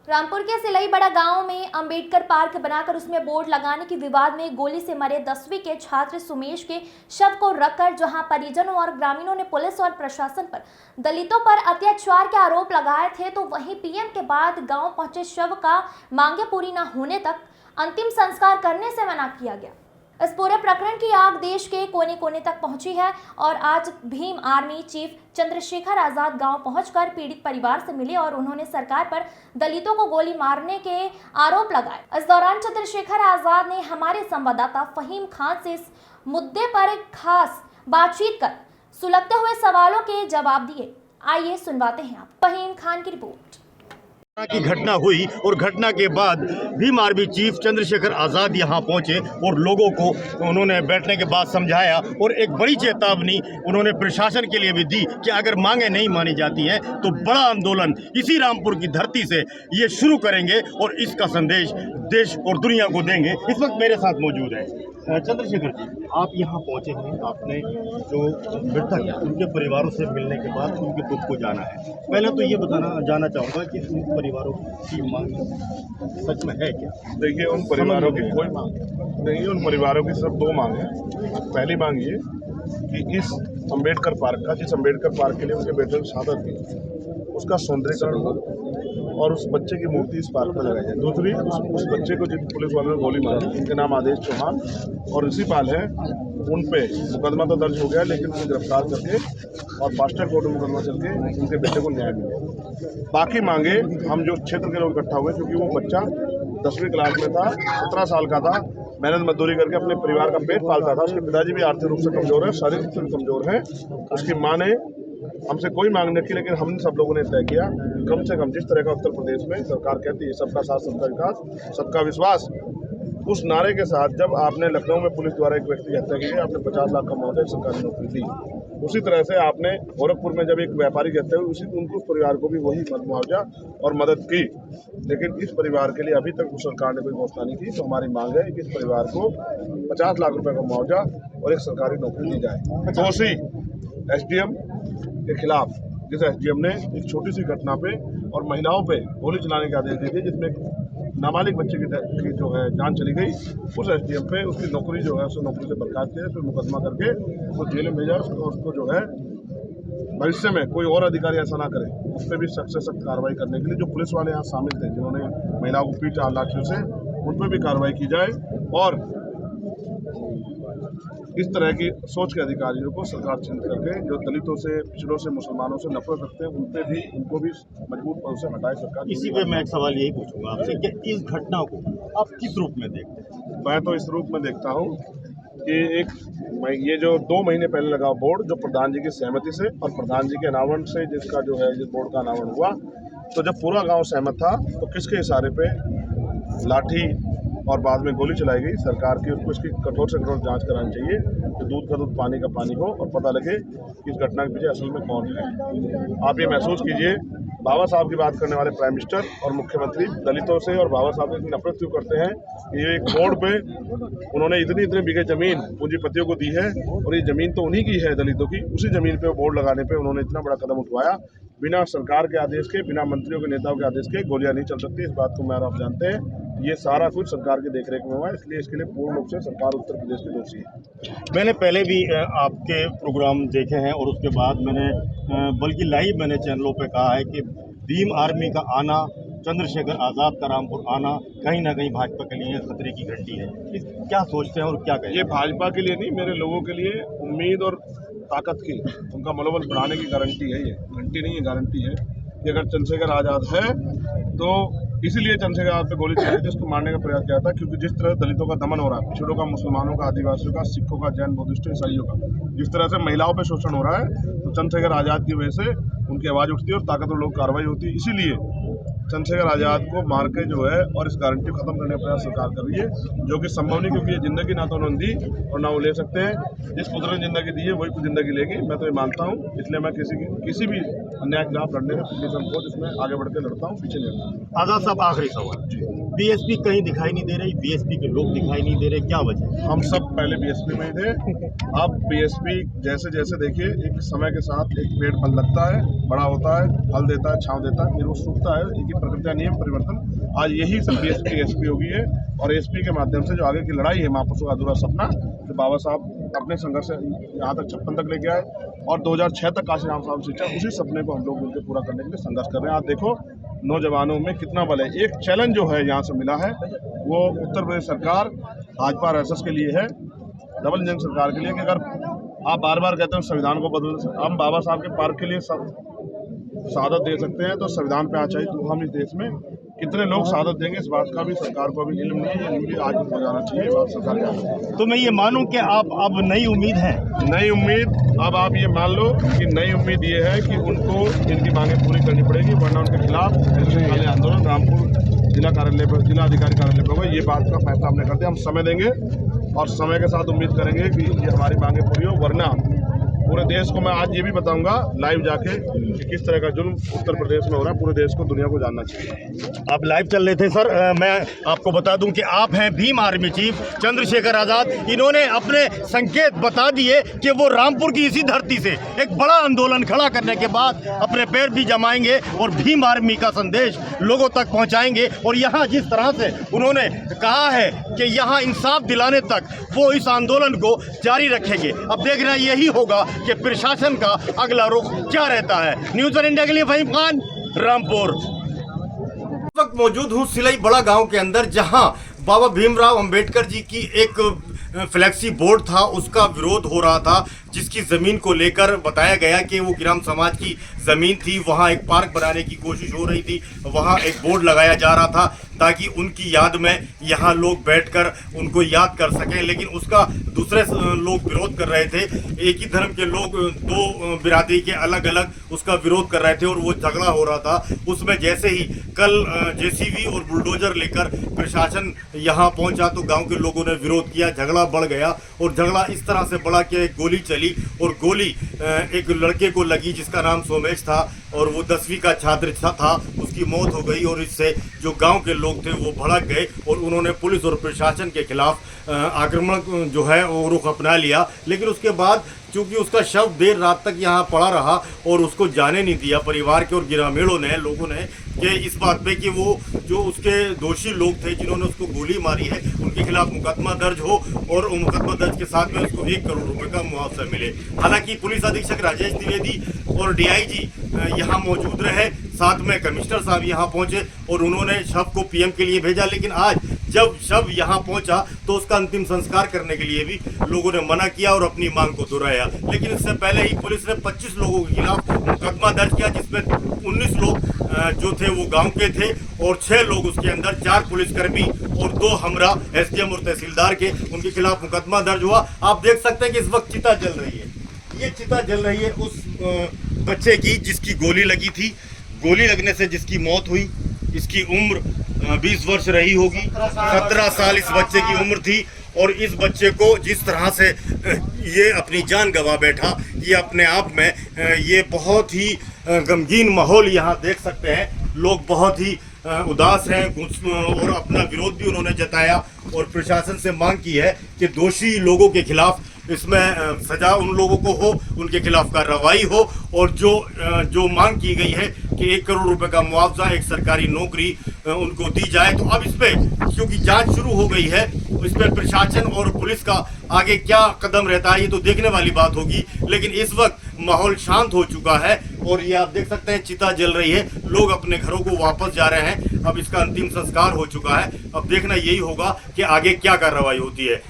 रामपुर के सिलई बड़ा गांव में अंबेडकर पार्क बनाकर उसमें बोर्ड लगाने के विवाद में गोली से मरे 10वीं के छात्र सुमेश के शव को रखकर जहां परिजनों और ग्रामीणों ने पुलिस और प्रशासन पर दलितों पर अत्याचार के आरोप लगाए थे, तो वहीं पीएम के बाद गांव पहुंचे शव का मांगे पूरी न होने तक अंतिम संस्कार करने से मना किया गया। इस पूरे प्रकरण की आग देश के कोने कोने तक पहुंची है और आज भीम आर्मी चीफ चंद्रशेखर आजाद गांव पहुंचकर पीड़ित परिवार से मिले और उन्होंने सरकार पर दलितों को गोली मारने के आरोप लगाए। इस दौरान चंद्रशेखर आजाद ने हमारे संवाददाता फहीम खान से इस मुद्दे पर एक खास बातचीत कर सुलगते हुए सवालों के जवाब दिए। आइए सुनवाते हैं आप फहीम खान की रिपोर्ट। की घटना हुई और घटना के बाद भीम आर्मी चीफ चंद्रशेखर आज़ाद यहां पहुंचे और लोगों को उन्होंने बैठने के बाद समझाया और एक बड़ी चेतावनी उन्होंने प्रशासन के लिए भी दी कि अगर मांगे नहीं मानी जाती हैं तो बड़ा आंदोलन इसी रामपुर की धरती से ये शुरू करेंगे और इसका संदेश देश और दुनिया को देंगे। इस वक्त मेरे साथ मौजूद है चंद्रशेखर जी, आप यहाँ पहुँचे हैं, आपने जो मृतक है उनके परिवारों से मिलने के बाद उनके दुख को जाना है। पहले तो ये जानना चाहूँगा कि उन परिवारों की मांग सच में है क्या? देखिए, उन परिवारों की कोई मांग नहीं, उन परिवारों की सिर्फ दो मांग है। पहली मांग ये कि इस अंबेडकर पार्क का, जिस अंबेडकर पार्क के लिए उनके बेटे की शहादत थी, उसका सौंदर्यीकरण हो और उस बच्चे की मूर्ति इस पार्क में लगाई जाए। दूसरी, उस बच्चे को जिन पुलिस वालों ने गोली मारी, उनके नाम आदेश चौहान और ऋषिपाल है, उन पे मुकदमा तो दर्ज हो गया, लेकिन उन्हें गिरफ्तार करके और फास्टर कोर्ट में मुकदमा चल के उनके बेटे को न्याय मिले। बाकी मांगे हम जो क्षेत्र के लोग इकट्ठा हुए, क्योंकि वो बच्चा 10वीं क्लास में था, 17 साल का था, मेहनत मजदूरी करके अपने परिवार का पेट पालता था। उसके पिताजी भी आर्थिक रूप से कमजोर है, शारीरिक रूप से कमजोर है। उसकी माँ ने हमसे कोई मांग नहीं की, लेकिन हम सब लोगों ने तय किया कम से कम जिस तरह का उत्तर प्रदेश में सरकार कहती है सबका साथ सबका विकास सबका विश्वास, उस नारे के साथ जब आपने लखनऊ में पुलिस द्वारा एक व्यक्ति की हत्या की, आपने 50 लाख का मुआवजा सरकारी नौकरी दी, उसी तरह से आपने गोरखपुर में जब एक व्यापारी की हत्या हुई, उसी उनको उस परिवार को भी वही मुआवजा और मदद की। लेकिन इस परिवार के लिए अभी तक उस सरकार ने कोई घोषणा नहीं की। तो हमारी मांग है कि इस परिवार को 50 लाख रुपए का मुआवजा और एक सरकारी नौकरी दी जाए। दोषी एसडीएम के खिलाफ, जिस एसडीएम ने एक छोटी सी घटना पे और महिलाओं पे गोली चलाने के आदेश दिए थे, जिसमें नाबालिग बच्चे की जो है जान चली गई, उस एसडीएम पे उसकी नौकरी जो है उसे नौकरी से बर्खास्त किया, फिर मुकदमा करके उसको जेल में भेजा। उसको जो है भविष्य में कोई और अधिकारी ऐसा ना करे, उस पर भी सख्त से सख्त कार्रवाई करने के लिए जो पुलिस वाले यहाँ शामिल थे जिन्होंने महिलाओं को पीटा लाठियों से, उन पर भी कार्रवाई की जाए और इस तरह की सोच के अधिकारियों को सरकार चिन्हित करके जो दलितों से, पिछड़ों से, मुसलमानों से नफरत रखते हैं, उनको भी मजबूत पद से हटाए सरकार। इसी पे मैं एक सवाल यही पूछूंगा आपसे कि इस घटना को आप किस रूप में देखते हैं? मैं तो इस रूप में देखता हूँ कि ये जो 2 महीने पहले लगा बोर्ड, जो प्रधान जी की सहमति से और प्रधान जी के अनावरण से जिसका जो है जिस बोर्ड का अनावरण हुआ, तो जब पूरा गाँव सहमत था तो किसके इशारे पे लाठी और बाद में गोली चलाई गई? सरकार की उसको इसकी कठोर से कठोर जांच करानी चाहिए कि दूध का दूध पानी का पानी हो और पता लगे कि इस घटना के पीछे असल में कौन है। आप ये महसूस कीजिए, बाबा साहब की बात करने वाले प्राइम मिनिस्टर और मुख्यमंत्री दलितों से और बाबा साहब से नफरत क्यों करते हैं? ये एक बोर्ड पे उन्होंने इतने बीघे जमीन पूंजीपतियों को दी है और ये जमीन तो उन्हीं की है दलितों की। उसी जमीन पे बोर्ड लगाने पे उन्होंने इतना बड़ा कदम उठवाया। बिना सरकार के आदेश के, बिना मंत्रियों के, नेताओं के आदेश के गोलियां नहीं चल सकती। इस बात को मैं और आप जानते हैं। ये सारा कुछ सरकार की देखरेख में हुआ है, इसलिए इसके लिए पूर्ण रूप से सरकार उत्तर प्रदेश की दोषी है। मैंने पहले भी आपके प्रोग्राम देखे हैं और उसके बाद मैंने बल्कि लाइव मैंने चैनलों पे कहा है कि भीम आर्मी का आना, चंद्रशेखर आज़ाद का रामपुर आना कहीं ना कहीं भाजपा के लिए खतरे की घंटी है। क्या सोचते हैं और क्या कहें? ये भाजपा के लिए नहीं, मेरे लोगों के लिए उम्मीद और ताकत की, उनका मनोबल बढ़ाने की गारंटी है। ये घंटी नहीं है, गारंटी है कि अगर चंद्रशेखर आज़ाद है तो इसीलिए चंद्रशेखर आज़ाद पे गोली चलाई, जिसको मारने का प्रयास किया था। क्योंकि जिस तरह दलितों का दमन हो रहा है, पिछड़ों का, मुसलमानों का, आदिवासियों का, सिखों का, जैन, बुद्धिस्टों, ईसाइयों का, जिस तरह से महिलाओं पे शोषण हो रहा है, तो चंद्रशेखर आज़ाद की वजह से उनकी आवाज़ उठती है और ताकतवर लोग कार्रवाई होती है। इसीलिए चंद्रशेखर आज़ाद को मार के जो है और इस गारंटी को खत्म करने का प्रयास सरकार कर रही है, जो कि संभव नहीं, क्योंकि ये जिंदगी ना तो उन्होंने दी और ना वो ले सकते हैं। जिस कुदरत ने जिंदगी दी है वही कुछ जिंदगी लेगी, मैं तो ये मानता हूँ। इसलिए मैं किसी भी अन्याय के खिलाफ लड़ने का जिसमें आगे बढ़ के लड़ता हूँ, पीछे नहीं लड़ता। आज़ाद साहब, आखिरी सवाल, बीएसपी कहीं दिखाई नहीं दे रही, बीएसपी के लोग दिखाई नहीं दे रहे, क्या वजह? हम सब पहले बीएसपी में ही थे। अब बीएसपी जैसे जैसे देखिए, एक समय के साथ एक पेड़ फल लगता है, बड़ा होता है, फल देता है, छांव देता है, फिर वो सूखता है। एक प्रकृति नियम परिवर्तन आज यही सब डीएसपी एसपी होगी है, और एसपी के माध्यम से जो आगे की लड़ाई है महापुरुषों का अधूरा सपना, जो बाबा साहब अपने संघर्ष से यहाँ तक 56 तक लेके आए और 2006 तक काशीराम साहब शिक्षा, उसी सपने को हम लोग मिलकर पूरा करने के लिए संघर्ष कर रहे हैं। आज देखो नौजवानों में कितना बल है। एक चैलेंज जो है यहाँ से मिला है वो उत्तर प्रदेश सरकार भाजपा आरएसएस के लिए है, डबल इंजन सरकार के लिए, कि अगर आप बार बार कहते हैं संविधान को बदल, हम बाबा साहब के पार्क के लिए शहादत दे सकते हैं, तो संविधान पे आ चाहिए तो हम इस देश में कितने लोग शहादत देंगे, इस बात का भी सरकार को अभी इल्म नहीं है, इनकी आज हो जाना चाहिए बात सरकार का। तो मैं ये मानूं कि आप अब नई उम्मीद है, नई उम्मीद, अब आप ये मान लो कि नई उम्मीद ये है कि उनको इनकी मांगें पूरी करनी पड़ेगी, वरना उनके खिलाफ वाले आंदोलन रामपुर जिला कार्यालय पर, जिला अधिकारी कार्यालय पर होगा। ये बात का फैसला हमने कर दिया, हम समय देंगे और समय के साथ उम्मीद करेंगे कि ये हमारी मांगें पूरी हो, वरना पूरे देश को मैं आज ये भी बताऊंगा लाइव जाके कि किस तरह का जुल्म उत्तर प्रदेश में हो रहा है, पूरे देश को दुनिया को जानना चाहिए। आप लाइव चल रहे थे सर। मैं आपको बता दूं कि आप हैं भीम आर्मी चीफ चंद्रशेखर आज़ाद। इन्होंने अपने संकेत बता दिए कि वो रामपुर की इसी धरती से एक बड़ा आंदोलन खड़ा करने के बाद अपने पैर भी जमाएंगे और भीम आर्मी का संदेश लोगों तक पहुंचाएंगे। और यहाँ जिस तरह से उन्होंने कहा है कि यहाँ इंसाफ दिलाने तक वो इस आंदोलन को जारी रखेंगे। अब देखना यही होगा कि प्रशासन का अगला रुख क्या रहता है। न्यूज़ वन इंडिया के लिए फहीम खान, रामपुर। इस वक्त मौजूद हूँ सिलई बड़ा गांव के अंदर, जहां बाबा भीमराव अंबेडकर जी की एक फ्लैक्सी बोर्ड था, उसका विरोध हो रहा था, जिसकी ज़मीन को लेकर बताया गया कि वो ग्राम समाज की ज़मीन थी, वहाँ एक पार्क बनाने की कोशिश हो रही थी, वहाँ एक बोर्ड लगाया जा रहा था ताकि उनकी याद में यहाँ लोग बैठकर उनको याद कर सकें। लेकिन उसका दूसरे लोग विरोध कर रहे थे, एक ही धर्म के लोग दो बिरादरी के अलग अलग उसका विरोध कर रहे थे और वो झगड़ा हो रहा था। उसमें जैसे ही कल जेसीबी और बुलडोजर लेकर प्रशासन यहाँ पहुँचा तो गाँव के लोगों ने विरोध किया, झगड़ा बढ़ गया और झगड़ा इस तरह से बढ़ा कि एक गोली चली और गोली एक लड़के को लगी जिसका नाम सोमेश था और वो 10वीं का छात्र था, उसकी मौत हो गई। और इससे जो गांव के लोग थे वो भड़क गए और उन्होंने पुलिस और प्रशासन के खिलाफ आक्रमण जो है वो रुख अपना लिया। लेकिन उसके बाद चूंकि उसका शव देर रात तक यहाँ पड़ा रहा और उसको जाने नहीं दिया परिवार के और ग्रामीणों ने, लोगों ने, कि इस बात पे कि वो जो उसके दोषी लोग थे जिन्होंने उसको गोली मारी है उनके खिलाफ मुकदमा दर्ज हो और मुकदमा दर्ज के साथ में उसको 1 करोड़ रुपए का मुआवजा मिले। हालांकि पुलिस अधीक्षक राजेश द्विवेदी और डीआईजी यहाँ मौजूद रहे, साथ में कमिश्नर साहब यहाँ पहुंचे और उन्होंने शव को पीएम के लिए भेजा। लेकिन आज जब शव यहाँ पहुंचा तो उसका अंतिम संस्कार करने के लिए भी लोगों ने मना किया और अपनी मांग को दोहराया। लेकिन इससे पहले ही पुलिस ने 25 लोगों के खिलाफ मुकदमा दर्ज किया, जिसमें 19 लोग जो थे वो गांव के थे और 6 लोग उसके अंदर, 4 पुलिसकर्मी और 2 हमरा एसडीएम और तहसीलदार के, उनके खिलाफ मुकदमा दर्ज हुआ। आप देख सकते हैं कि इस वक्त चिता जल रही है, ये चिता जल रही है उस बच्चे की जिसकी गोली लगी थी। गोली लगने से जिसकी मौत हुई, इसकी उम्र 20 वर्ष रही होगी, 17 साल इस बच्चे की उम्र थी। और इस बच्चे को जिस तरह से ये अपनी जान गंवा बैठा, ये अपने आप में ये बहुत ही गमगीन माहौल यहाँ देख सकते हैं। लोग बहुत ही उदास हैं और अपना विरोध भी उन्होंने जताया और प्रशासन से मांग की है कि दोषी लोगों के खिलाफ इसमें सजा उन लोगों को हो, उनके खिलाफ कार्रवाई हो और जो मांग की गई है कि 1 करोड़ रुपए का मुआवजा, एक सरकारी नौकरी उनको दी जाए। तो अब इस पे क्योंकि जांच शुरू हो गई है, इस पर प्रशासन और पुलिस का आगे क्या कदम रहता है ये तो देखने वाली बात होगी। लेकिन इस वक्त माहौल शांत हो चुका है और ये आप देख सकते हैं चिता जल रही है, लोग अपने घरों को वापस जा रहे हैं। अब इसका अंतिम संस्कार हो चुका है, अब देखना यही होगा कि आगे क्या कार्रवाई होती है।